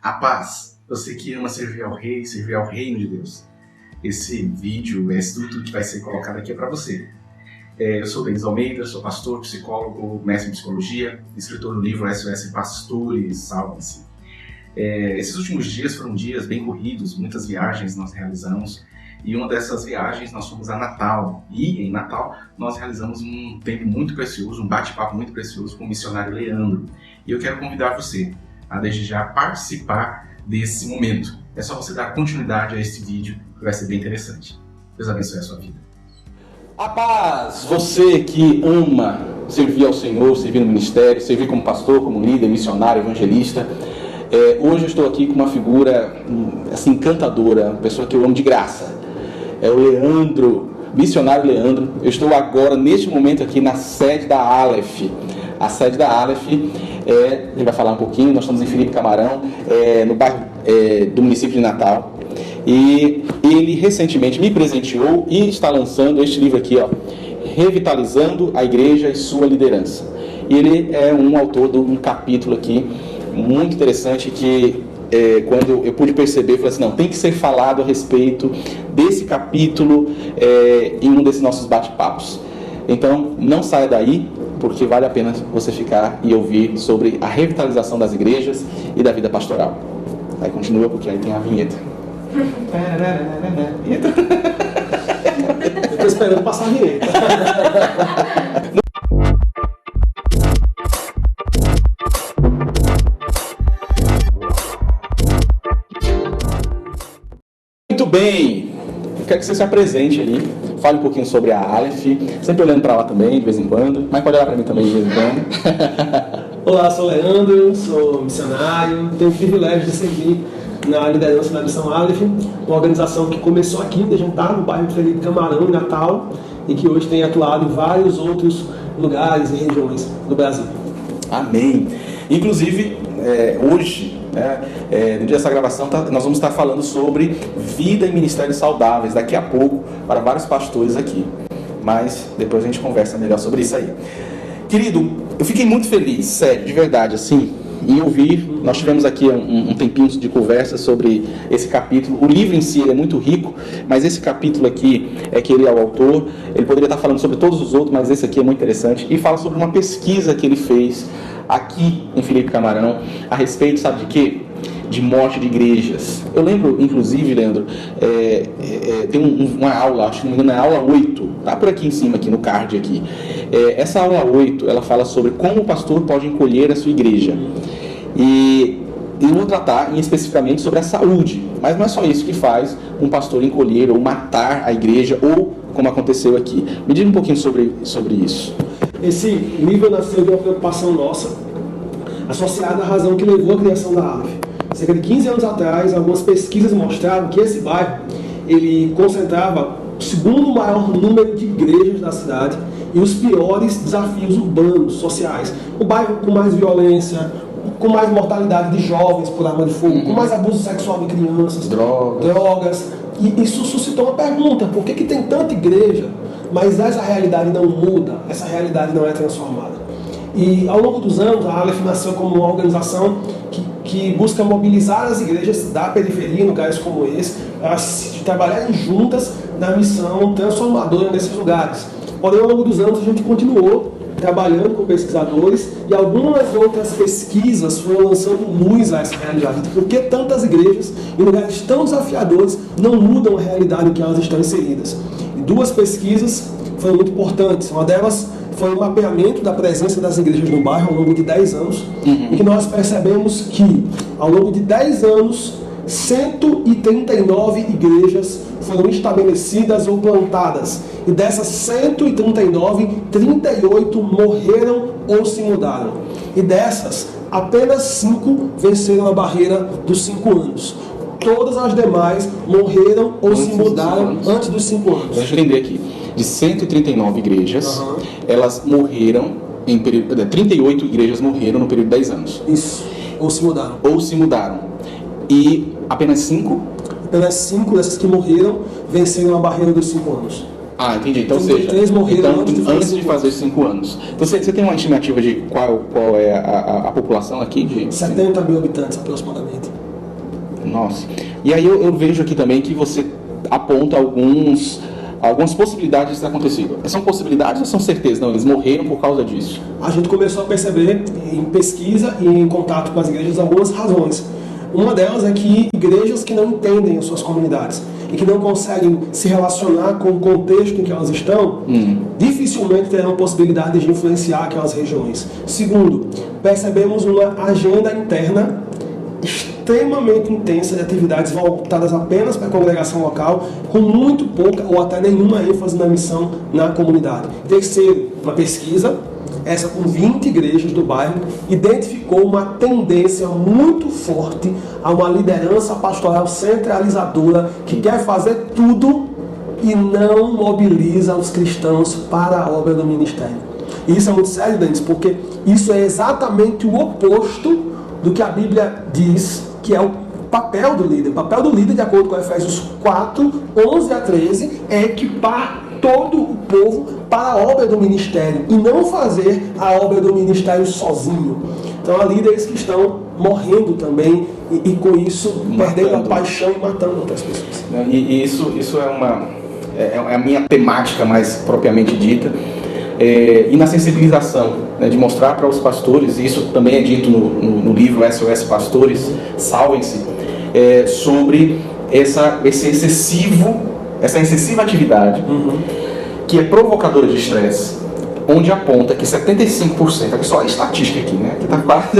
A paz, você que ama servir ao Rei, servir ao Reino de Deus. Esse vídeo, tudo que vai ser colocado aqui é para você. Eu sou Denis Almeida, sou pastor, psicólogo, mestre em psicologia, escritor do livro SOS Pastores Salvem-se. Esses últimos dias foram dias bem corridos, muitas viagens nós realizamos, e uma dessas viagens nós fomos a Natal, e em Natal nós realizamos um tempo muito precioso, um bate-papo muito precioso com o missionário Leandro. E eu quero convidar você a desde já participar desse momento. É só você dar continuidade a esse vídeo, que vai ser bem interessante. Deus abençoe a sua vida. A paz, você que ama servir ao Senhor, servir no ministério, servir como pastor, como líder, missionário, evangelista. Hoje eu estou aqui com uma figura assim, encantadora, uma pessoa que eu amo de graça. É o Leandro, missionário Leandro. Eu estou agora, neste momento aqui, na sede da Aleph. A sede da Aleph, a gente vai falar um pouquinho, nós estamos em Felipe Camarão, no bairro do município de Natal. E ele recentemente me presenteou e está lançando este livro aqui, ó, Revitalizando a Igreja e Sua Liderança. E ele é um autor de um capítulo aqui muito interessante que quando eu pude perceber, eu falei assim, não, tem que ser falado a respeito desse capítulo em um desses nossos bate-papos. Então, não saia daí, porque vale a pena você ficar e ouvir sobre a revitalização das igrejas e da vida pastoral. Aí continua, porque aí tem a vinheta. Eu estou esperando passar a vinheta. Muito bem, eu quero que você se apresente ali, fale um pouquinho sobre a Aleph, sempre olhando para lá também, de vez em quando, mas pode olhar para mim também de vez em quando. Olá, sou o Leandro, sou missionário, tenho o privilégio de servir na liderança da Missão Aleph, uma organização que começou aqui em Dejantar, no bairro de Felipe Camarão, em Natal, e que hoje tem atuado em vários outros lugares e regiões do Brasil. Amém. Inclusive, hoje, no dia dessa gravação, nós vamos estar falando sobre vida e ministérios saudáveis, daqui a pouco, para vários pastores aqui. Mas depois a gente conversa melhor sobre isso aí. Querido, eu fiquei muito feliz, sério, de verdade, assim, em ouvir. Nós tivemos aqui um tempinho de conversa sobre esse capítulo. O livro em si ele é muito rico, mas esse capítulo aqui que ele é o autor. Ele poderia estar falando sobre todos os outros, mas esse aqui é muito interessante. E fala sobre uma pesquisa que ele fez aqui em Felipe Camarão a respeito, sabe de quê? De morte de igrejas. Eu lembro, inclusive, Leandro, tem uma aula, acho que não me engano, é a aula 8, tá por aqui em cima, aqui no card aqui. Essa aula 8, ela fala sobre como o pastor pode encolher a sua igreja. E eu vou tratar especificamente sobre a saúde, mas não é só isso que faz um pastor encolher ou matar a igreja, ou como aconteceu aqui. Me diga um pouquinho sobre isso. Esse livro nasceu de uma preocupação nossa, associada à razão que levou à criação da Aleph. Cerca de 15 anos atrás, algumas pesquisas mostraram que esse bairro ele concentrava o segundo maior número de igrejas da cidade e os piores desafios urbanos, sociais. O bairro com mais violência, com mais mortalidade de jovens por arma de fogo, com mais abuso sexual de crianças, drogas. E isso suscitou uma pergunta: por que tem tanta igreja, mas essa realidade não muda, essa realidade não é transformada? E ao longo dos anos, a Aleph nasceu como uma organização que busca mobilizar as igrejas da periferia, em lugares como esse, para trabalharem juntas na missão transformadora nesses lugares. Porém, ao longo dos anos, a gente continuou trabalhando com pesquisadores e algumas outras pesquisas foram lançando luz a essa realidade. Por que tantas igrejas, em lugares tão desafiadores, não mudam a realidade em que elas estão inseridas? E duas pesquisas foram muito importantes. Uma delas foi o mapeamento da presença das igrejas no bairro ao longo de 10 anos, e que nós percebemos que, ao longo de 10 anos, 139 igrejas foram estabelecidas ou plantadas. E dessas 139, 38 morreram ou se mudaram. E dessas, apenas 5 venceram a barreira dos 5 anos. Todas as demais morreram ou se mudaram antes dos 5 anos. Deixa eu entender aqui. De 139 igrejas, elas morreram em período... 38 igrejas morreram no período de 10 anos. Isso. Ou se mudaram. Ou se mudaram. E apenas 5? Apenas 5 dessas que morreram venceram a barreira dos 5 anos. Ah, entendi. Então, 33 morreram antes de fazer 5 anos. Então, você tem uma estimativa de qual é a população aqui? 70 mil habitantes, aproximadamente. Nossa. E aí eu vejo aqui também que você aponta algumas possibilidades de ter acontecido. São possibilidades ou são certezas? Não, eles morreram por causa disso. A gente começou a perceber em pesquisa e em contato com as igrejas algumas razões. Uma delas é que igrejas que não entendem as suas comunidades e que não conseguem se relacionar com o contexto em que elas estão, dificilmente terão possibilidade de influenciar aquelas regiões. Segundo, percebemos uma agenda interna extremamente intensa de atividades voltadas apenas para a congregação local, com muito pouca ou até nenhuma ênfase na missão na comunidade. Terceiro, uma pesquisa, essa com 20 igrejas do bairro, identificou uma tendência muito forte a uma liderança pastoral centralizadora que quer fazer tudo e não mobiliza os cristãos para a obra do ministério. E isso é muito sério, Denis, porque isso é exatamente o oposto do que a Bíblia diz que é o papel do líder. O papel do líder, de acordo com Efésios 4, 11 a 13, é equipar todo o povo para a obra do ministério e não fazer a obra do ministério sozinho. Então há líderes que estão morrendo também e com isso perdendo a paixão e matando outras pessoas. E isso é a minha temática mais propriamente dita. E na sensibilização, né, de mostrar para os pastores, e isso também é dito no livro SOS Pastores, Salvem-se, sobre essa excessiva atividade que é provocadora de estresse, onde aponta que 75%, aqui só a estatística aqui, né, que está quase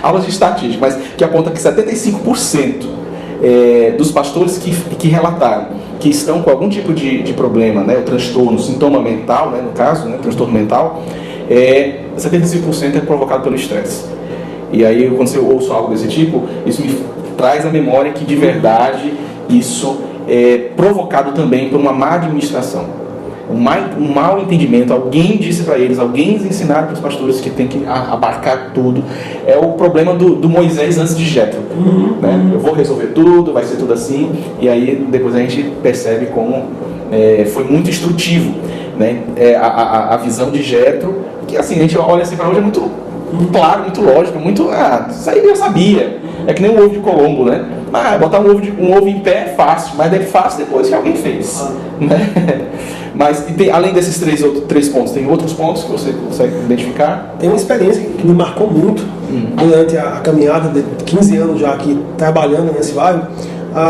aulas de estatística, mas que aponta que 75% dos pastores que relataram que estão com algum tipo de problema, né, o transtorno, sintoma mental, né, no caso, né, transtorno mental, 75% é provocado pelo estresse. E aí, quando eu ouço algo desse tipo, isso me traz à memória que, de verdade, isso é provocado também por uma má administração. Um mau entendimento, alguém disse para eles, alguém ensinaram para os pastores que tem que abarcar tudo. É o problema do Moisés antes de Jétro, né? Eu vou resolver tudo, vai ser tudo assim, e aí depois a gente percebe como foi muito instrutivo, né? A visão de Jétro, que assim, a gente olha assim para hoje, é muito claro, muito lógico, muito, isso aí eu sabia. É que nem um ovo de Colombo, né? Botar um ovo em pé é fácil, mas é fácil depois que alguém fez, né? Mas além desses três pontos, tem outros pontos que você consegue identificar? Tem uma experiência que me marcou muito durante a caminhada de 15 anos já aqui trabalhando nesse bairro.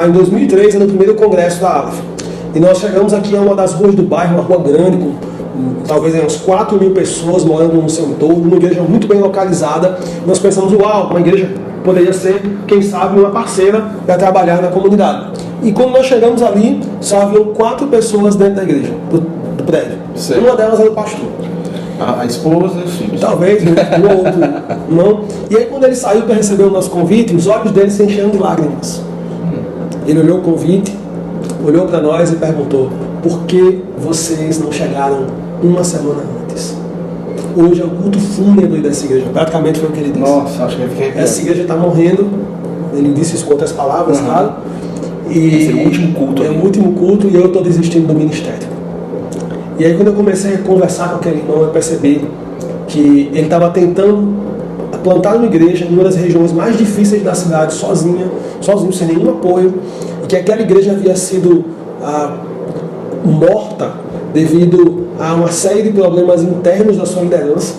Em 2003, no primeiro congresso da Aleph. E nós chegamos aqui a uma das ruas do bairro, uma rua grande, com talvez uns 4 mil pessoas morando no seu entorno, uma igreja muito bem localizada. Nós pensamos, uau, uma igreja poderia ser, quem sabe, uma parceira para trabalhar na comunidade. E quando nós chegamos ali, só haviam 4 pessoas dentro da igreja, do prédio. Certo. Uma delas era o pastor. A esposa e os filhos. Talvez, um ou outro não. E aí quando ele saiu para receber o nosso convite, os olhos dele se encheram de lágrimas. Ele olhou o convite, olhou para nós e perguntou: por que vocês não chegaram uma semana antes? Hoje é o culto fúnebre dessa igreja. Praticamente foi o que ele disse. Nossa, acho que ele fiquei... Essa igreja está morrendo. Ele disse isso com outras palavras, claro. E esse é o último culto. É o último culto e eu estou desistindo do ministério. E aí quando eu comecei a conversar com aquele irmão, eu percebi que ele estava tentando plantar uma igreja em uma das regiões mais difíceis da cidade, sozinho, sem nenhum apoio, e que aquela igreja havia sido morta devido a uma série de problemas internos da sua liderança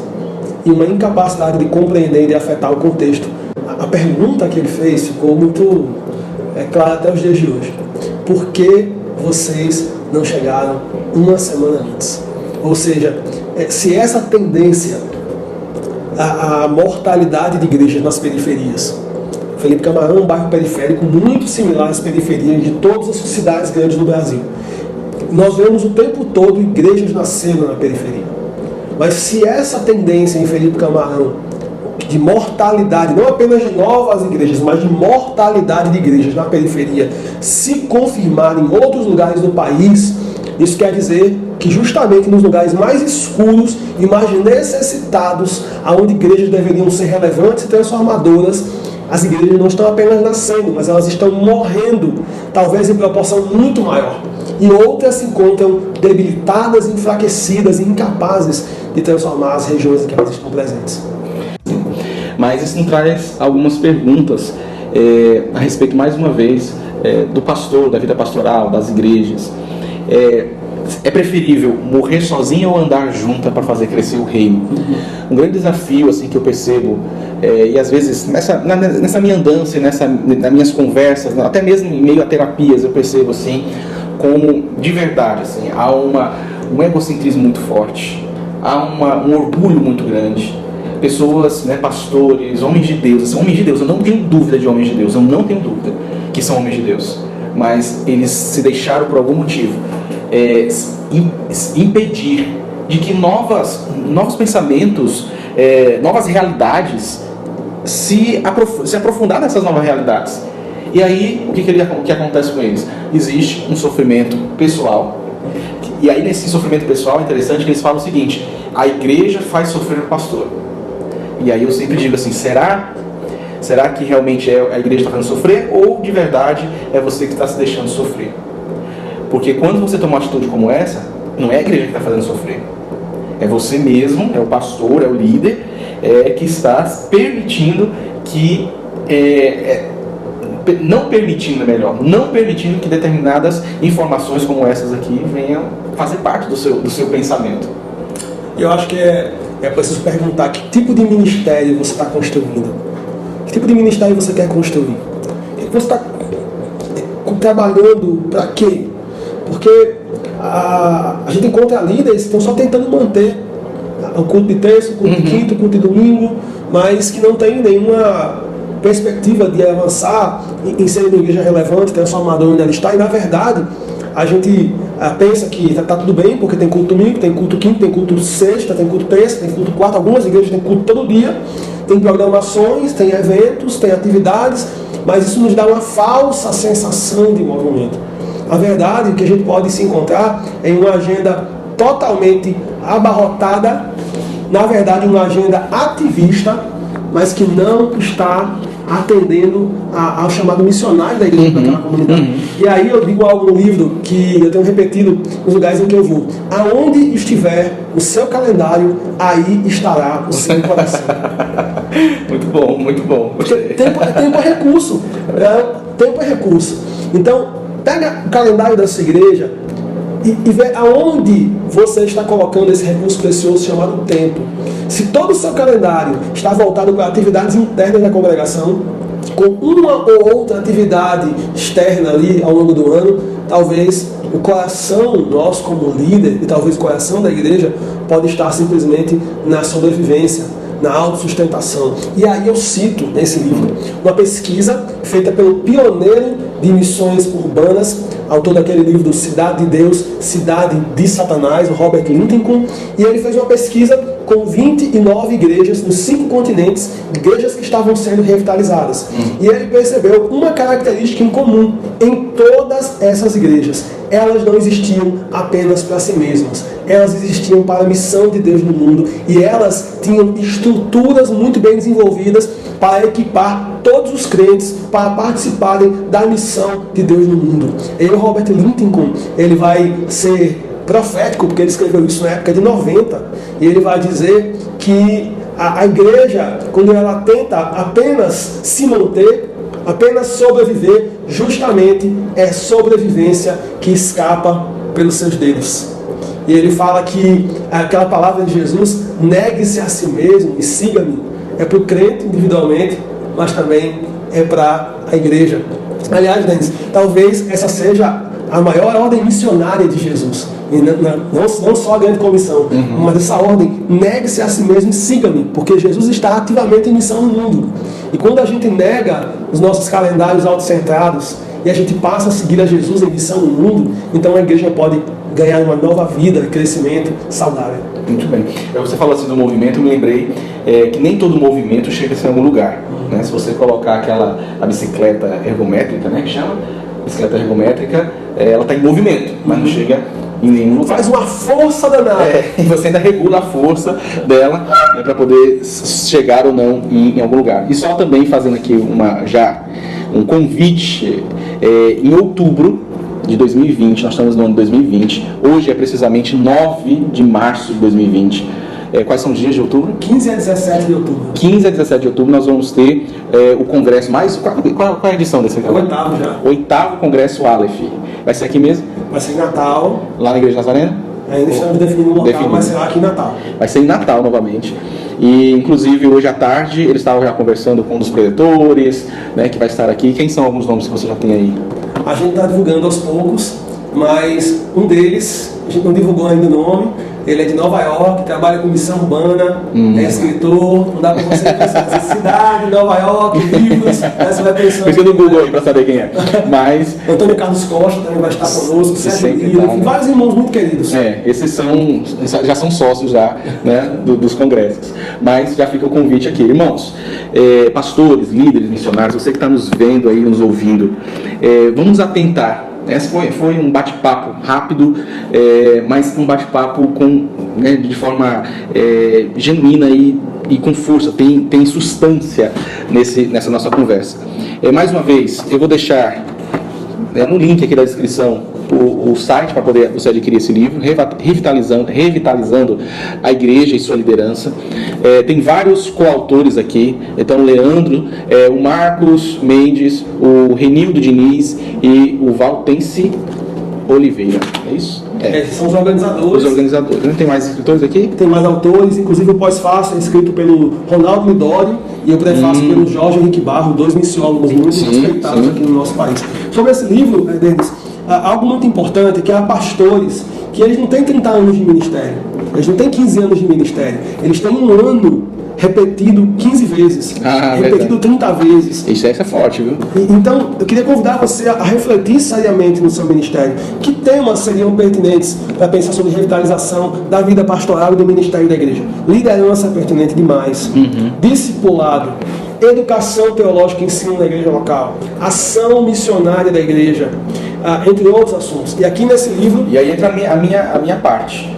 e uma incapacidade de compreender e de afetar o contexto. A pergunta que ele fez ficou muito clara até os dias de hoje. Por que vocês não chegaram uma semana antes? Ou seja, se essa tendência à mortalidade de igrejas nas periferias, Felipe Camarão é um bairro periférico muito similar às periferias de todas as cidades grandes do Brasil. Nós vemos o tempo todo igrejas nascendo na periferia. Mas se essa tendência em Felipe Camarão de mortalidade, não apenas de novas igrejas, mas de mortalidade de igrejas na periferia, se confirmar em outros lugares do país, isso quer dizer que justamente nos lugares mais escuros e mais necessitados, aonde igrejas deveriam ser relevantes e transformadoras, as igrejas não estão apenas nascendo, mas elas estão morrendo, talvez em proporção muito maior. E outras se encontram debilitadas, enfraquecidas e incapazes de transformar as regiões em que elas estão presentes. Mas isso me traz algumas perguntas. a respeito, mais uma vez, do pastor, da vida pastoral, das igrejas. É preferível morrer sozinho ou andar junto para fazer crescer o reino? Um grande desafio assim, que eu percebo, e às vezes nessa minha andança, nas minhas conversas, até mesmo em meio a terapias, eu percebo assim, como de verdade assim, há um egocentrismo muito forte, há um orgulho muito grande. Pessoas, pastores, homens de Deus, eu não tenho dúvida de homens de Deus, eu não tenho dúvida que são homens de Deus, mas eles se deixaram por algum motivo impedir de que novos pensamentos, novas realidades se aprofundar nessas novas realidades. E aí, o que acontece com eles? Existe um sofrimento pessoal. E aí, nesse sofrimento pessoal, é interessante que eles falam o seguinte: a igreja faz sofrer o pastor. E aí eu sempre digo assim: será que realmente a igreja está fazendo sofrer, ou de verdade é você que está se deixando sofrer? Porque quando você toma uma atitude como essa, não é a igreja que está fazendo sofrer, é você mesmo, é o pastor, é o líder, que está permitindo que não permitindo que determinadas informações como essas aqui venham fazer parte do seu pensamento. Eu acho que é preciso perguntar: que tipo de ministério você está construindo? Que tipo de ministério você quer construir? Você está trabalhando para quê? Porque a gente encontra líderes que estão só tentando manter o culto de terça, o culto de quinta, o culto de domingo, mas que não tem nenhuma perspectiva de avançar em ser uma igreja relevante, transformadora onde ela está. E na verdade a gente pensa que está tudo bem, porque tem culto domingo, tem culto quinto, tem culto sexta, tem culto terça, tem culto quarta. Algumas igrejas têm culto todo dia, tem programações, tem eventos, tem atividades, mas isso nos dá uma falsa sensação de movimento. A verdade é que a gente pode se encontrar em uma agenda totalmente abarrotada, na verdade uma agenda ativista, mas que não está atendendo ao chamado missionário da igreja daquela comunidade. E aí eu digo algo no livro que eu tenho repetido nos lugares em que eu vou: aonde estiver o seu calendário, aí estará o seu coração. Muito bom, muito bom. Porque tempo é recurso. Tempo é recurso. Então, pega o calendário da sua igreja e vê aonde você está colocando esse recurso precioso chamado tempo. Se todo o seu calendário está voltado para atividades internas da congregação, com uma ou outra atividade externa ali ao longo do ano, talvez o coração nosso como líder e talvez o coração da igreja pode estar simplesmente na sobrevivência, na autossustentação. E aí eu cito nesse livro uma pesquisa feita pelo pioneiro de missões urbanas, autor daquele livro do Cidade de Deus, Cidade de Satanás, o Robert Lincoln, e ele fez uma pesquisa com 29 igrejas nos 5 continentes, igrejas que estavam sendo revitalizadas. E ele percebeu uma característica em comum em todas essas igrejas: elas não existiam apenas para si mesmas, elas existiam para a missão de Deus no mundo, e elas tinham estruturas muito bem desenvolvidas para equipar todos os crentes para participarem da missão de Deus no mundo. E o Robert Lincoln, ele vai ser profético, porque ele escreveu isso na época de 90, e ele vai dizer que a igreja, quando ela tenta apenas se manter, apenas sobreviver, justamente é sobrevivência que escapa pelos seus dedos. E ele fala que aquela palavra de Jesus: negue-se a si mesmo e siga-me, é para o crente individualmente, mas também é para a igreja. Aliás, Denis, talvez essa seja a maior ordem missionária de Jesus. E não só a grande comissão, mas essa ordem: negue-se a si mesmo e siga-me, porque Jesus está ativamente em missão no mundo. E quando a gente nega os nossos calendários autocentrados e a gente passa a seguir a Jesus em missão no mundo, então a igreja pode ganhar uma nova vida, crescimento saudável. Muito bem. Você falou assim do movimento, eu me lembrei que nem todo movimento chega a ser em algum lugar, né? Se você colocar a bicicleta ergométrica, né, que chama bicicleta ergométrica, ela está em movimento, mas não chega em nenhum lugar. Faz uma força danada. E você ainda regula a força dela, né, para poder chegar ou não em algum lugar. E só também fazendo aqui um convite, em outubro de 2020, nós estamos no ano de 2020, hoje é precisamente 9 de março de 2020, Quais são os dias de outubro? 15 a 17 de outubro. 15 a 17 de outubro nós vamos ter o congresso mais... Qual é a edição desse aqui? É o 8º já. 8º Congresso Aleph. Vai ser aqui mesmo? Vai ser em Natal. Lá na Igreja Nazarena? Ainda estamos definindo o local, mas será aqui em Natal. Vai ser em Natal novamente. E, inclusive, hoje à tarde, eles estavam já conversando com um dos preletores, né, que vai estar aqui. Quem são alguns nomes que você já tem aí? A gente está divulgando aos poucos, mas um deles, a gente não divulgou ainda o nome, ele é de Nova York, trabalha com missão urbana, é escritor, não dá para você pensar cidade, Nova York, livros, você vai pensando... Pesquisa no Google aí para saber quem é. Mas... Antônio Carlos Costa também vai estar conosco, Sérgio Lira, vários irmãos muito queridos. Esses já são sócios já, né, dos congressos. Mas já fica o convite aqui. Irmãos, pastores, líderes, missionários, você que está nos vendo aí, nos ouvindo, vamos nos atentar. Esse foi um bate-papo rápido, mas um bate-papo de forma genuína e com força, tem substância nessa nossa conversa. Mais uma vez, eu vou deixar no link aqui da descrição o site para poder você adquirir esse livro, Revitalizando a Igreja e Sua Liderança. Tem vários coautores aqui, então o Leandro, o Marcos Mendes, o Renildo Diniz e o Valtense Oliveira, é isso? São os organizadores. Os organizadores. Tem mais escritores aqui? Tem mais autores, inclusive o pós-fácil é escrito pelo Ronaldo Midori e o prefácio pelo Jorge Henrique Barro, dois missiólogos muito respeitados aqui no nosso país. Sobre esse livro, Denis, algo muito importante é que há pastores que eles não têm 30 anos de ministério, eles não têm 15 anos de ministério, eles têm um ano repetido 15 vezes, repetido 30 vezes. Isso é forte, viu? Então, eu queria convidar você a refletir seriamente no seu ministério. Que temas seriam pertinentes para pensar sobre revitalização da vida pastoral e do ministério da igreja? Liderança é pertinente demais. Discipulado, educação teológica e ensino na igreja local, ação missionária da igreja, entre outros assuntos. E aqui nesse livro... E aí entra a minha parte.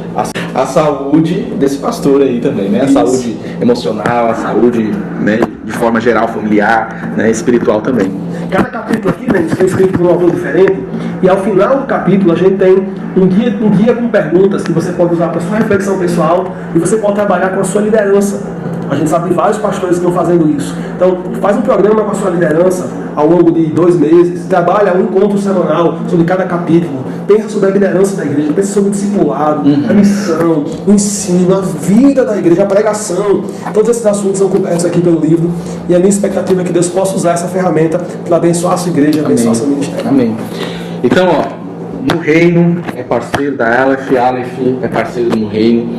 A saúde desse pastor aí também, né? A saúde emocional, a saúde, né, de forma geral, familiar, né, espiritual também. Cada capítulo aqui, né, foi escrito por um autor diferente, e ao final do capítulo a gente tem um guia com perguntas que você pode usar para sua reflexão pessoal e você pode trabalhar com a sua liderança. A gente sabe de vários pastores que estão fazendo isso. Então, faz um programa com a sua liderança ao longo de 2 meses, trabalha um encontro semanal sobre cada capítulo, pensa sobre a liderança da igreja, pensa sobre o discipulado, a missão, o ensino, a vida da igreja, a pregação. Todos esses assuntos são cobertos aqui pelo livro e a minha expectativa é que Deus possa usar essa ferramenta para abençoar a sua igreja e abençoar seu ministério. Amém. Então, no Reino é parceiro da Aleph é parceiro do No Reino.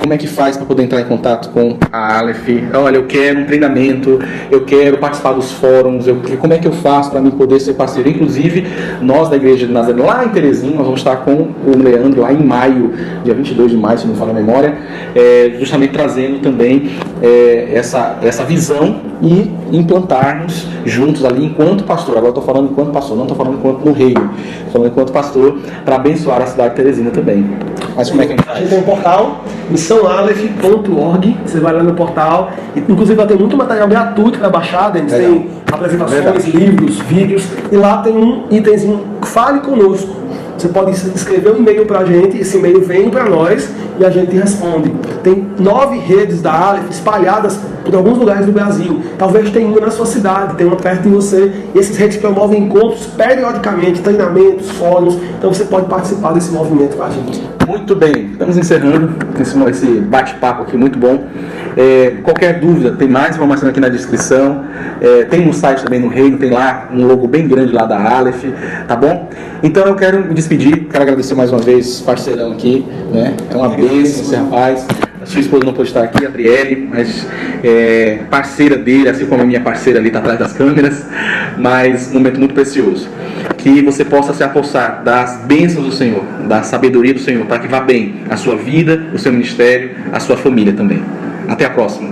Como é que faz para poder entrar em contato com a Aleph? Olha, eu quero um treinamento, eu quero participar dos fóruns, como é que eu faço para mim poder ser parceiro? Inclusive, nós da Igreja de Nazaré, lá em Teresina, nós vamos estar com o Leandro lá em maio, dia 22 de maio, se não me falha a memória, justamente trazendo também essa visão e implantarmos juntos ali enquanto pastor. Agora estou falando enquanto pastor, não estou falando enquanto no Reino, estou falando enquanto pastor, para abençoar a cidade de Teresina também. Mas como é que a gente tem um portal, missãoaleph.org, você vai lá no portal, inclusive lá tem muito material gratuito para baixar, tem apresentações, livros, vídeos, e lá tem um itemzinho, fale conosco. Você pode escrever um e-mail para a gente, esse e-mail vem para nós e a gente responde. Tem 9 redes da Aleph espalhadas por alguns lugares do Brasil. Talvez tenha uma na sua cidade, tem uma perto de você. E essas redes promovem encontros periodicamente, treinamentos, fóruns. Então você pode participar desse movimento com a gente. Muito bem, estamos encerrando esse bate-papo aqui, muito bom. Qualquer dúvida, tem mais informação aqui na descrição. Tem no site também, no Reino, tem lá um logo bem grande lá da Aleph, tá bom? Então eu quero me despedir, quero agradecer mais uma vez o parceirão aqui, né? É uma bênção esse rapaz. A sua esposa não pode estar aqui, a Adriele, mas parceira dele, assim como a minha parceira ali está atrás das câmeras, mas um momento muito precioso. Que você possa se apossar das bênçãos do Senhor, da sabedoria do Senhor, para que vá bem a sua vida, o seu ministério, a sua família também. Até a próxima.